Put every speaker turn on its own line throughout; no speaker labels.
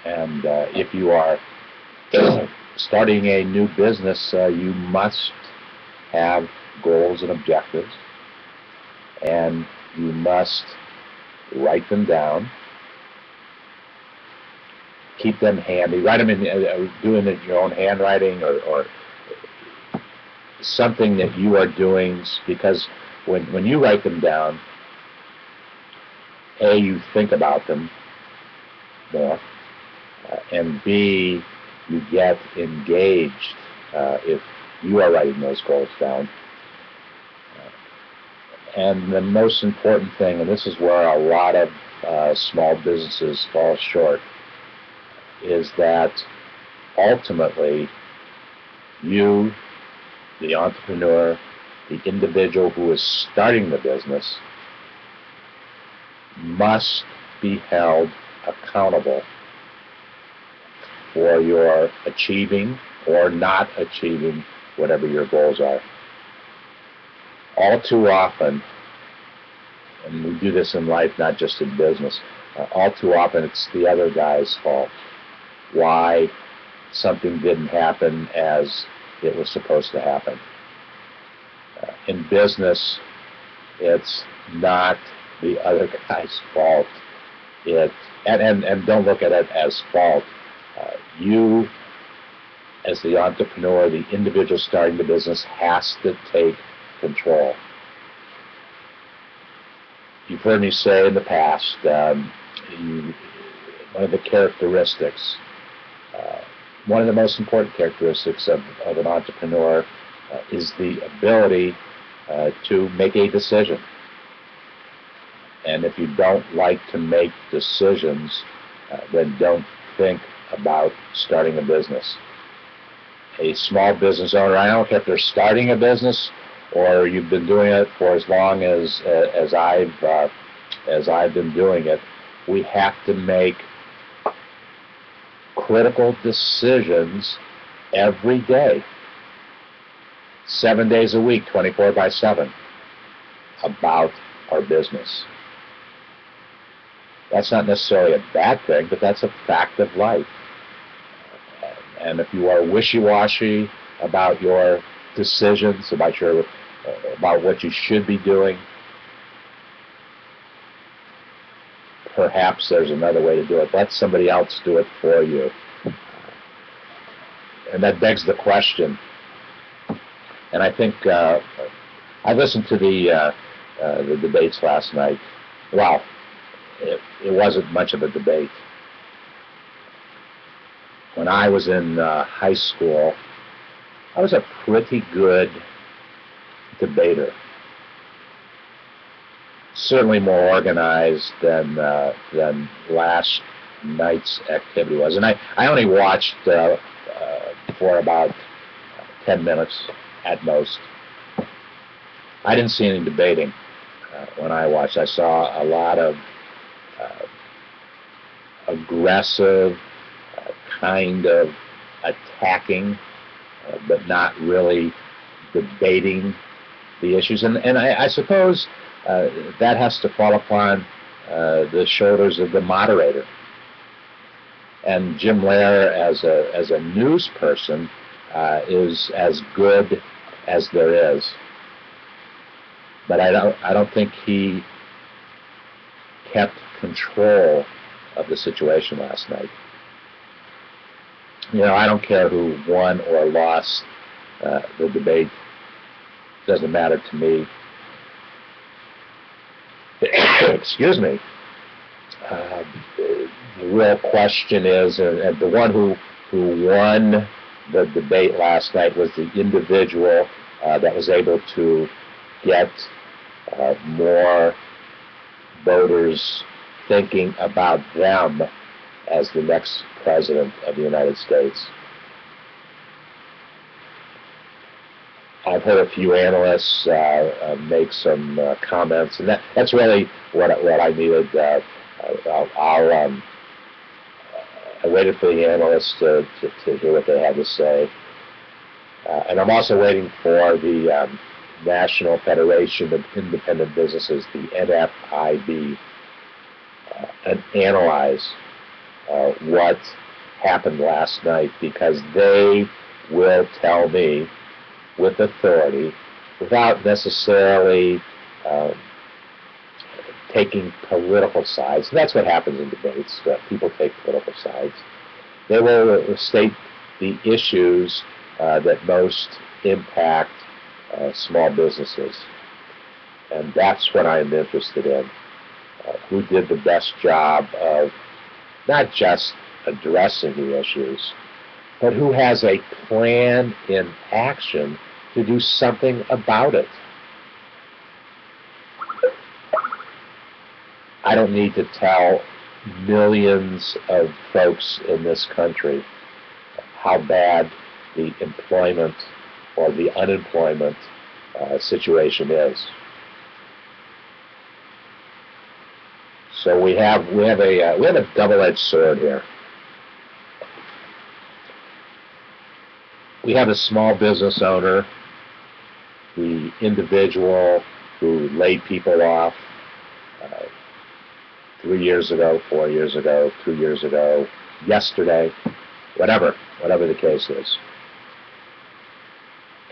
And if you are starting a new business, you must have goals and objectives, and you must write them down, keep them handy, write them in, doing it in your own handwriting, or something that you are doing, because when you write them down, A, you think about them more, and B, you get engaged if you are writing those goals down. And the most important thing, and this is where a lot of small businesses fall short, is that ultimately you, the entrepreneur, the individual who is starting the business, must be held accountable for your achieving or not achieving whatever your goals are. All too often, and we do this in life, not just in business, all too often it's the other guy's fault why something didn't happen as it was supposed to happen. In business, it's not the other guy's fault. And don't look at it as fault. You, as the entrepreneur, the individual starting the business, has to take control. You've heard me say in the past, one of the characteristics, one of the most important characteristics of an entrepreneur is the ability to make a decision. And if you don't like to make decisions, then don't think about starting a business. A small business owner, I don't care if they're starting a business or you've been doing it for as long as I've been doing it, we have to make critical decisions every day, 7 days a week, 24/7, about our business. That's not necessarily a bad thing, but that's a fact of life. And if you are wishy-washy about your decisions, about what you should be doing, perhaps there's another way to do it. Let somebody else do it for you. And that begs the question. And I think I listened to the debates last night. Well, it wasn't much of a debate. When I was in high school, I was a pretty good debater. Certainly more organized than last night's activity was. And I only watched for about 10 minutes at most. I didn't see any debating when I watched. I saw a lot of aggressive, kind of attacking, but not really debating the issues. And I suppose that has to fall upon the shoulders of the moderator. And Jim Lehrer, as a news person, is as good as there is. But I don't think he kept control of the situation last night. You know, I don't care who won or lost the debate. It doesn't matter to me. Excuse me. The real question is, and the one who won the debate last night was the individual that was able to get more voters thinking about them as the next president of the United States. I've heard a few analysts make some comments, and that's really what I needed. I waited for the analysts to hear what they had to say. And I'm also waiting for the National Federation of Independent Businesses, the NFIB, and analyze what happened last night, because they will tell me with authority, without necessarily taking political sides. And that's what happens in debates. People take political sides. They will state the issues that most impact small businesses. And that's what I'm interested in. Who did the best job of not just addressing the issues, but who has a plan in action to do something about it. I don't need to tell millions of folks in this country how bad the employment or the unemployment situation is. So we have a double-edged sword here. We have a small business owner, the individual who laid people off 3 years ago, 4 years ago, 2 years ago, yesterday, whatever the case is.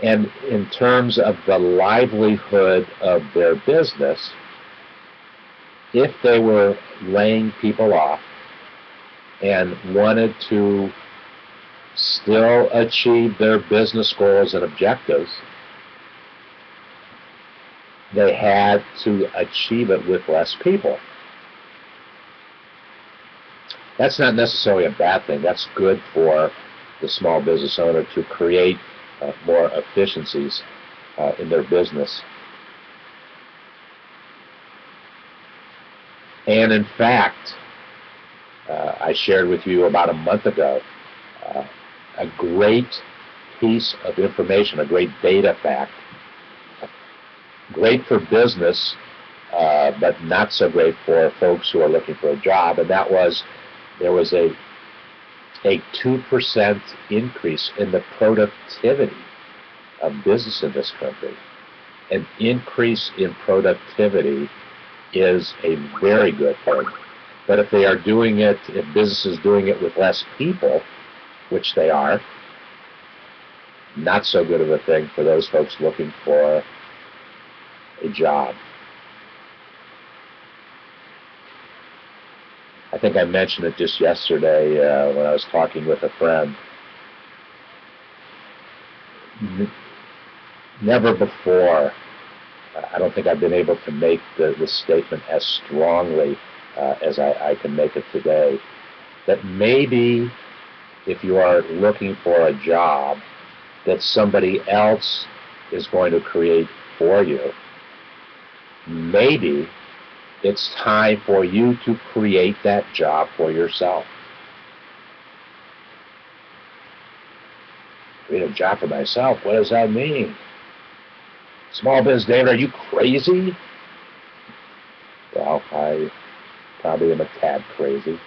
And in terms of the livelihood of their business, if they were laying people off and wanted to still achieve their business goals and objectives, they had to achieve it with less people. That's not necessarily a bad thing. That's good for the small business owner to create more efficiencies in their business. And in fact, I shared with you about a month ago a great piece of information, a great data fact, great for business, but not so great for folks who are looking for a job, and that was there was a 2% increase in the productivity of business in this country. An increase in productivity is a very good thing. But if they are doing it, if business is doing it with less people, which they are, not so good of a thing for those folks looking for a job. I think I mentioned it just yesterday when I was talking with a friend. Never before, I don't think I've been able to make the statement as strongly as I can make it today, that maybe if you are looking for a job that somebody else is going to create for you, maybe it's time for you to create that job for yourself. Create a job for myself? What does that mean? SmallBizDavid, are you crazy? Well, I probably am a tad crazy.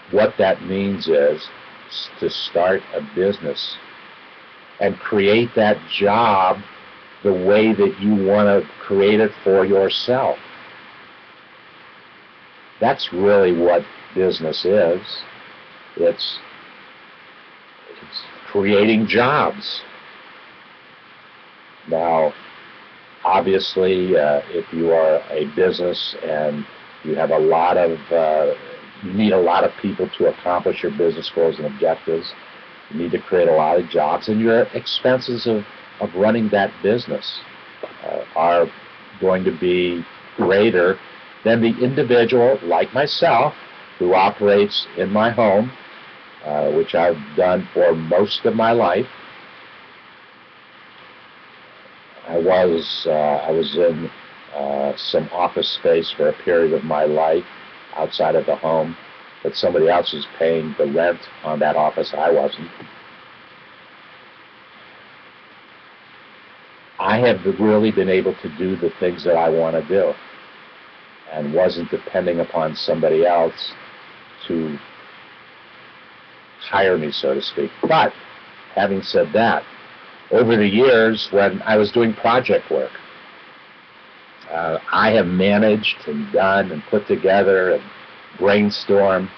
What that means is to start a business and create that job the way that you want to create it for yourself. That's really what business is. It's creating jobs. Now, obviously, if you are a business and you have a lot of, you need a lot of people to accomplish your business goals and objectives, you need to create a lot of jobs, and your expenses of running that business are going to be greater than the individual like myself who operates in my home, which I've done for most of my life. I was in some office space for a period of my life outside of the home, but somebody else was paying the rent on that office. I wasn't. I have really been able to do the things that I want to do and wasn't depending upon somebody else to hire me, so to speak. But having said that, over the years when I was doing project work, I have managed and done and put together and brainstorm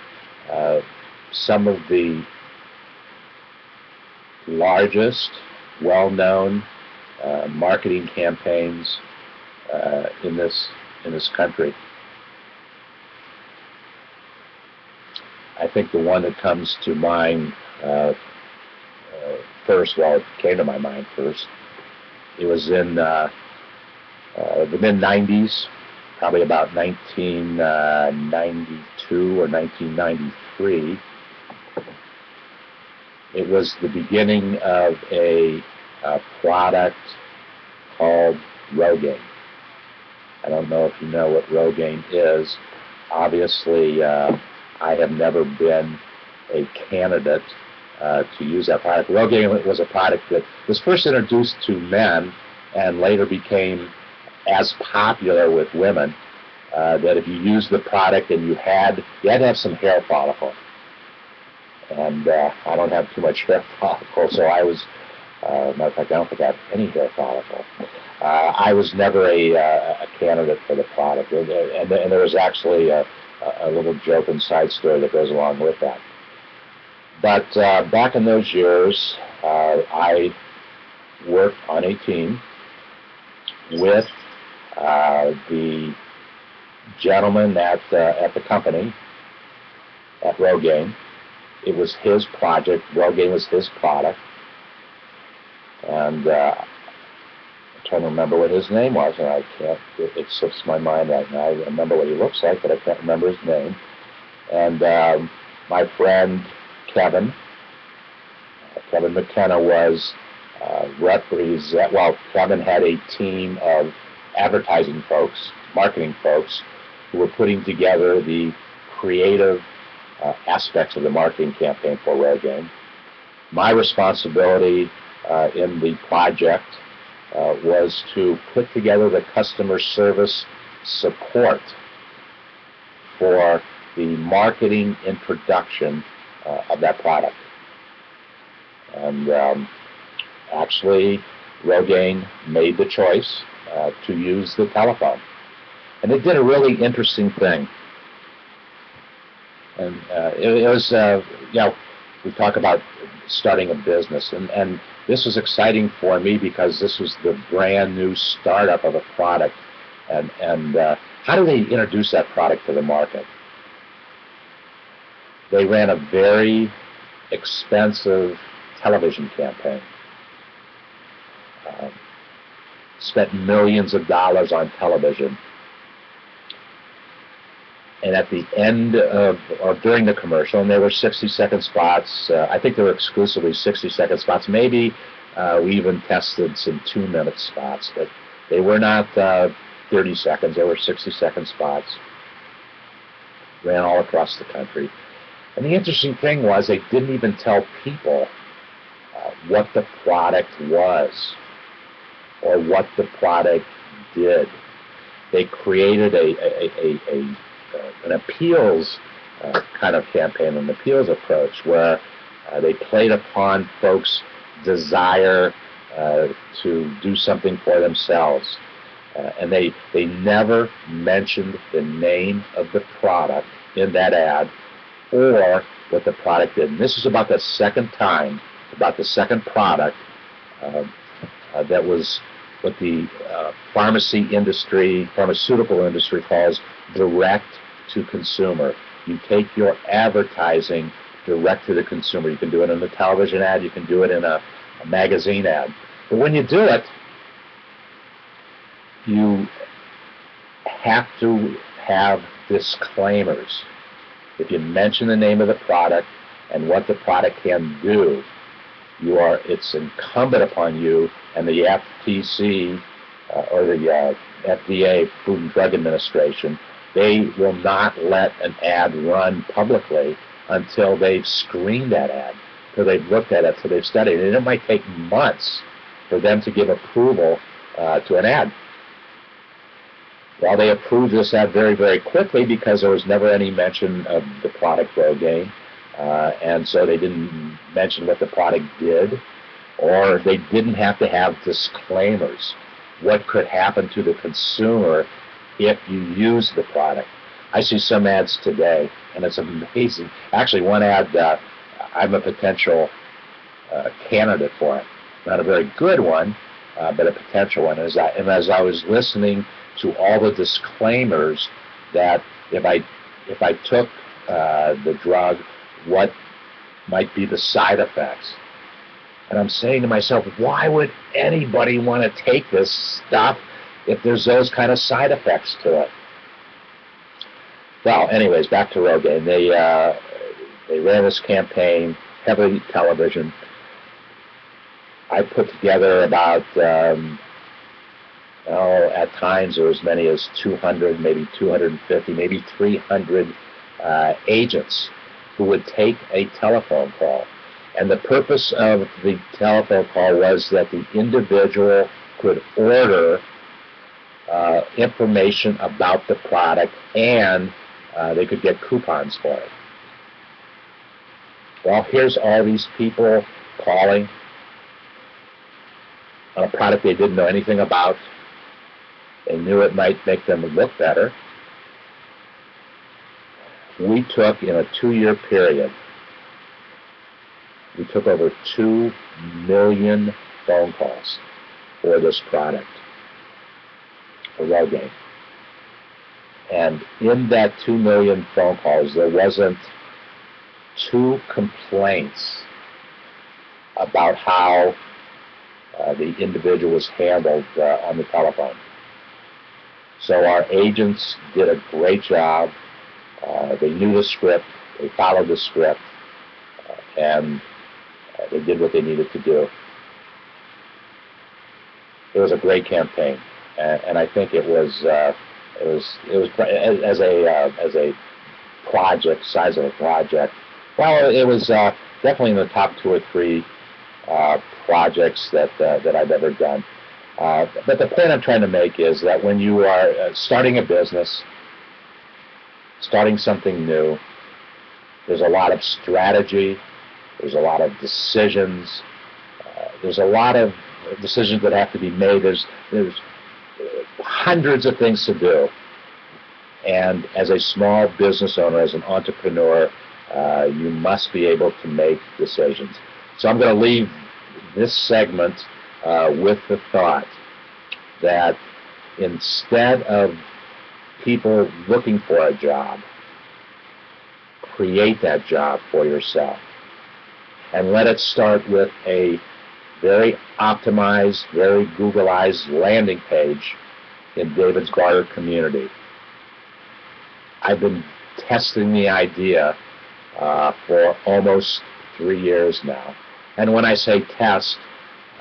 some of the largest, well-known marketing campaigns in this country. I think the one that comes to mind first, well, it came to my mind first, it was in the mid-90s, probably about 1992 or 1993. It was the beginning of a product called Rogaine. I don't know if you know what Rogaine is. Obviously, I have never been a candidate to use that product. Rogaine was a product that was first introduced to men and later became as popular with women that if you used the product and you had to have some hair follicle. And I don't have too much hair follicle, so I was, matter of fact, I don't think I have any hair follicle. I was never a candidate for the product, and there was actually a little joke and side story that goes along with that. But back in those years, I worked on a team with the gentleman at the company, at Rogaine. It was his project. Rogaine was his product. And I'm trying to remember what his name was, and I can't, it slips my mind right now. I remember what he looks like, but I can't remember his name. And my friend Kevin McKenna was Kevin had a team of advertising folks, marketing folks, who were putting together the creative aspects of the marketing campaign for Rogaine. My responsibility in the project was to put together the customer service support for the marketing introduction of that product. And actually, Rogaine made the choice to use the telephone. And it did a really interesting thing. And it was, we talk about starting a business, and this was exciting for me because this was the brand new startup of a product. And how do they introduce that product to the market? They ran a very expensive television campaign. Spent millions of dollars on television. And at the end of, or during the commercial, and there were 60-second spots. I think there were exclusively 60-second spots. Maybe we even tested some 2-minute spots, but they were not 30 seconds. They were 60-second spots. Ran all across the country. And the interesting thing was they didn't even tell people what the product was or what the product did. They created an appeals kind of campaign, an appeals approach, where they played upon folks' desire to do something for themselves. And they never mentioned the name of the product in that ad or what the product did. And this is about the second time, about the second product that was what the pharmaceutical industry calls direct to consumer. You take your advertising direct to the consumer. You can do it in a television ad, you can do it in a magazine ad. But when you do it, you have to have disclaimers. If you mention the name of the product and what the product can do, it's incumbent upon you, and the FTC or the FDA, Food and Drug Administration, they will not let an ad run publicly until they've screened that ad, until they've looked at it, until they've studied it. And it might take months for them to give approval to an ad. Well, they approved this ad very, very quickly because there was never any mention of the product Rogaine, and so they didn't mention what the product did, or they didn't have to have disclaimers. What could happen to the consumer if you use the product? I see some ads today, and it's amazing. Actually, one ad, I'm a potential candidate for it. Not a very good one, but a potential one. And as I was listening to all the disclaimers that if I took the drug, what might be the side effects. And I'm saying to myself, why would anybody want to take this stuff if there's those kind of side effects to it? Well, anyways, back to Rogaine. They ran this campaign, heavily television. I put together about, at times there were as many as 200, maybe 250, maybe 300 agents who would take a telephone call. And the purpose of the telephone call was that the individual could order information about the product, and they could get coupons for it. Well, here's all these people calling on a product they didn't know anything about. They knew it might make them look better. We took, in a 2-year period, we took over 2 million phone calls for this product, for Rogaine. And in that 2 million phone calls, there wasn't 2 complaints about how the individual was handled on the telephone. So our agents did a great job. They knew the script, they followed the script, and they did what they needed to do. It was a great campaign, and I think it was as a project, size of a project. Well, it was definitely in the top 2 or 3 projects that I've ever done. But the point I'm trying to make is that when you are starting a business, starting something new, there's a lot of strategy, there's a lot of decisions, there's a lot of decisions that have to be made. There's hundreds of things to do. And as a small business owner, as an entrepreneur, you must be able to make decisions. So I'm going to leave this segment with the thought that instead of people looking for a job, create that job for yourself. And let it start with a very optimized, very Googleized landing page in David's Barter community. I've been testing the idea for almost 3 years now. And when I say test,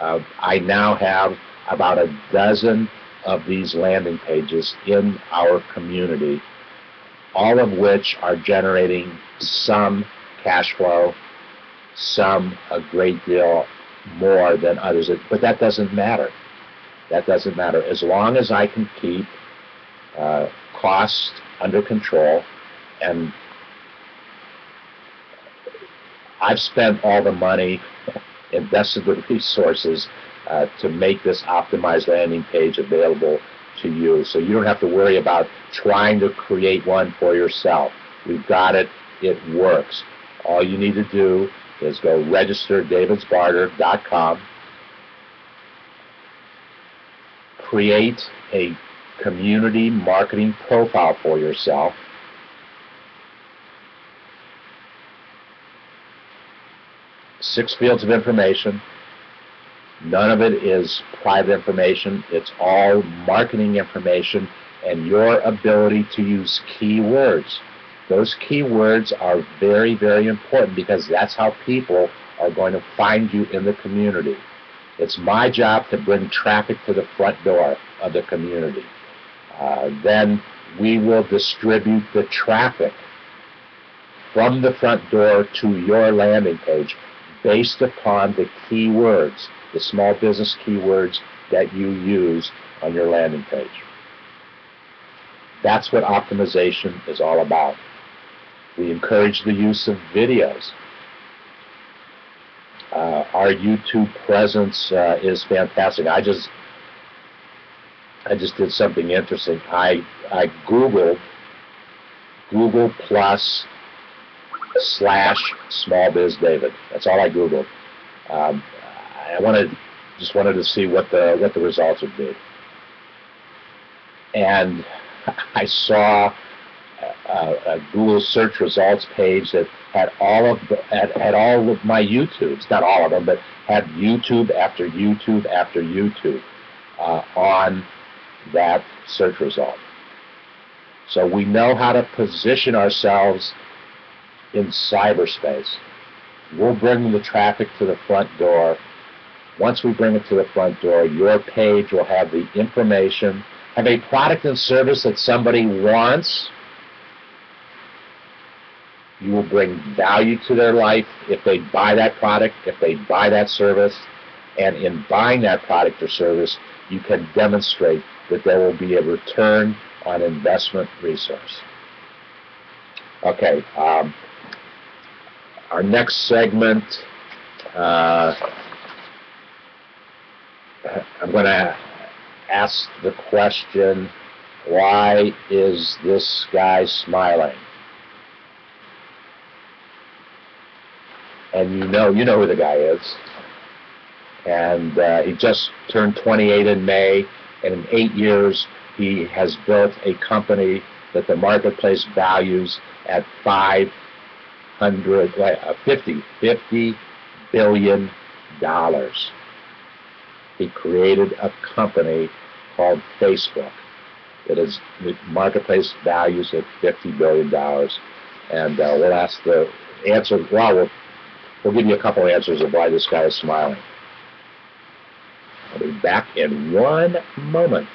I now have about a dozen of these landing pages in our community, all of which are generating some cash flow, some a great deal more than others. But that doesn't matter. That doesn't matter. As long as I can keep costs under control, and I've spent all the money, invested the resources to make this optimized landing page available to you. So you don't have to worry about trying to create one for yourself. We've got it. It works. All you need to do is go register davidsbarter.com, create a community marketing profile for yourself, six fields of information. None of it is private information. It's all marketing information and your ability to use keywords. Those keywords are very, very important because that's how people are going to find you in the community. It's my job to bring traffic to the front door of the community. Then we will distribute the traffic from the front door to your landing page based upon the keywords, the small business keywords that you use on your landing page. That's what optimization is all about. We encourage the use of videos. Our YouTube presence is fantastic. I just did something interesting. I Googled Google Plus / SmallBizDavid. That's all I Googled. I just wanted to see what the results would be, and I saw a Google search results page that had all of my YouTubes, not all of them, but had YouTube after YouTube after YouTube on that search result. So we know how to position ourselves in cyberspace. We'll bring the traffic to the front door. Once we bring it to the front door, your page will have the information, have a product and service that somebody wants. You will bring value to their life if they buy that product, if they buy that service, and in buying that product or service, you can demonstrate that there will be a return on investment resource. Okay, our next segment, I'm going to ask the question, why is this guy smiling? And you know who the guy is. And he just turned 28 in May, and in 8 years he has built a company that the marketplace values at $50 billion. He created a company called Facebook that is the marketplace values at $50 billion. And we'll ask the answer. Well, we'll give you a couple answers of why this guy is smiling. I'll be back in 1 moment.